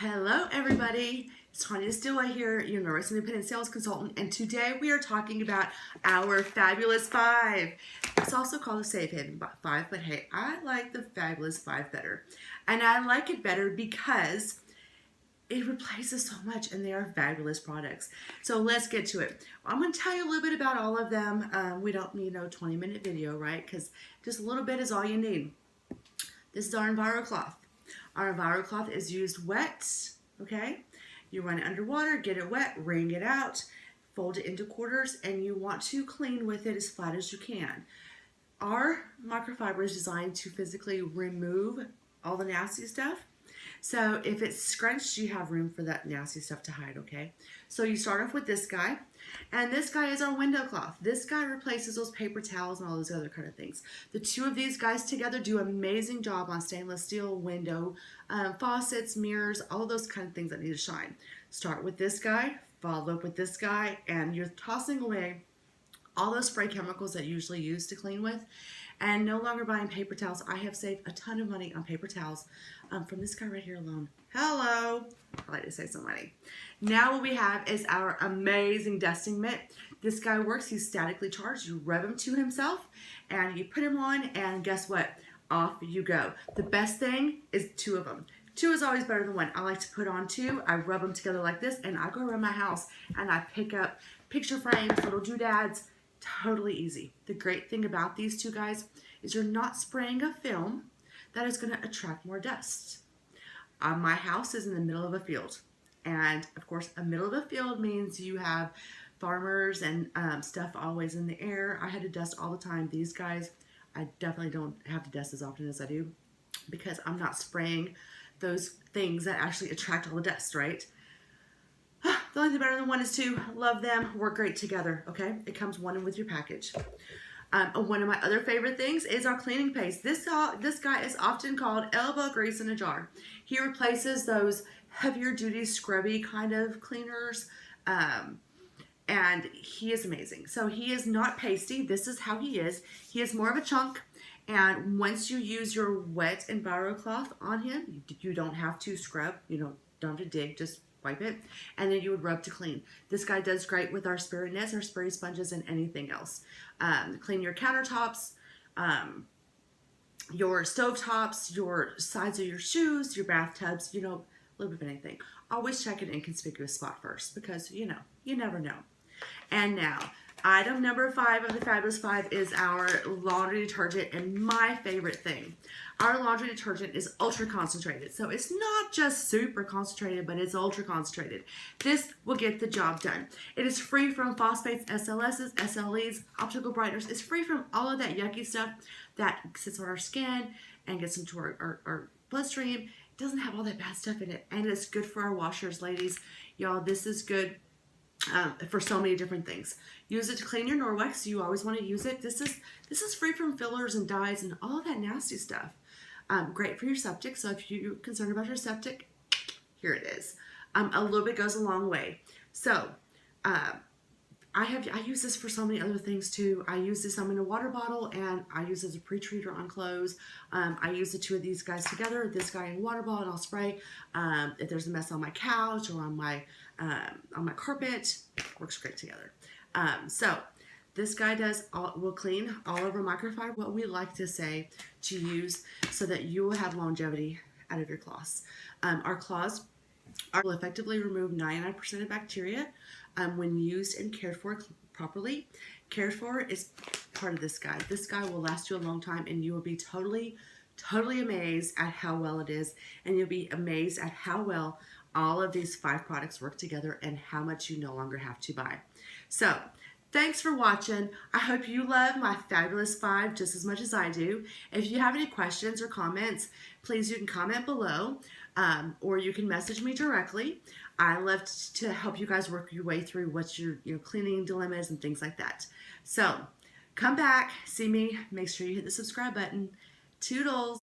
Hello everybody, it's Tanya Stillway here, your Norwex Independent Sales Consultant, and today we are talking about our Fabulous 5. It's also called the Safe Haven 5, but hey, I like the Fabulous 5 better. And I like it better because it replaces so much and they are fabulous products. So let's get to it. I'm going to tell you a little bit about all of them. We don't need no 20-minute video, right? Because just a little bit is all you need. This is our Enviro cloth. Our Enviro cloth is used wet, okay? You run it under water, get it wet, wring it out, fold it into quarters, and you want to clean with it as flat as you can. Our microfiber is designed to physically remove all the nasty stuff. So if it's scrunched, you have room for that nasty stuff to hide, okay? So you start off with this guy, and this guy is our window cloth. This guy replaces those paper towels and all those other kind of things. The two of these guys together do an amazing job on stainless steel window, faucets, mirrors, all those kind of things that need to shine. Start with this guy, follow up with this guy, and you're tossing away all those spray chemicals that you usually use to clean with, and no longer buying paper towels. I have saved a ton of money on paper towels from this guy right here alone. Hello! I like to say some money. Now what we have is our amazing dusting mitt. This guy works, he's statically charged. You rub him to himself and you put him on, and guess what? Off you go. The best thing is two of them. Two is always better than one. I like to put on two. I rub them together like this, and I go around my house and I pick up picture frames, little doodads. Totally easy. The great thing about these two guys is you're not spraying a film that is going to attract more dust. My house is in the middle of a field, and of course a middle of a field means you have farmers and stuff always in the air. I had to dust all the time. These guys, I definitely don't have to dust as often as I do because I'm not spraying those things that actually attract all the dust, right? The only thing better than one is two. Love them. Work great together, okay? It comes one in with your package. One of my other favorite things is our cleaning paste. This guy is often called elbow grease in a jar. He replaces those heavier duty scrubby kind of cleaners, and he is amazing. So he is not pasty. This is how he is. He is more of a chunk, and once you use your wet Enviro cloth on him, you don't have to scrub. You don't have to dig, just wipe it, and then you would rub to clean. This guy does great with our spirit nets, our spray sponges, and anything else. Clean your countertops, your stove tops, your sides of your shoes, your bathtubs, a little bit of anything. Always check an inconspicuous spot first because, you never know. And now, item number 5 of the Fabulous 5 is our laundry detergent, and my favorite thing. Our laundry detergent is ultra concentrated. So it's not just super concentrated, but it's ultra concentrated. This will get the job done. It is free from phosphates, SLSs, SLEs, optical brighteners. It's free from all of that yucky stuff that sits on our skin and gets into our bloodstream. It doesn't have all that bad stuff in it. And it's good for our washers, ladies. Y'all, this is good for so many different things. Use it to clean your Norwex. You always want to use it. This is free from fillers and dyes and all that nasty stuff. Great for your septic. So if you're concerned about your septic, here it is. A little bit goes a long way. So I use this for so many other things too. I use this in a water bottle, and I use it as a pre-treater on clothes. I use the two of these guys together, this guy in a water bottle, and I'll spray. If there's a mess on my couch or on my carpet, works great together. So this guy will clean all over microfiber. What we like to say to use so that you will have longevity out of your cloths. Our cloths will effectively remove 99% of bacteria when used and cared for properly. Cared for is part of this guy. This guy will last you a long time, and you will be totally amazed at how well it is, and you'll be amazed at how well all of these 5 products work together and how much you no longer have to buy. So thanks for watching. I hope you love my Fabulous 5 just as much as I do. If you have any questions or comments, please you can comment below, or you can message me directly. I love to help you guys work your way through what's your cleaning dilemmas and things like that. So come back, see me, make sure you hit the subscribe button. Toodles.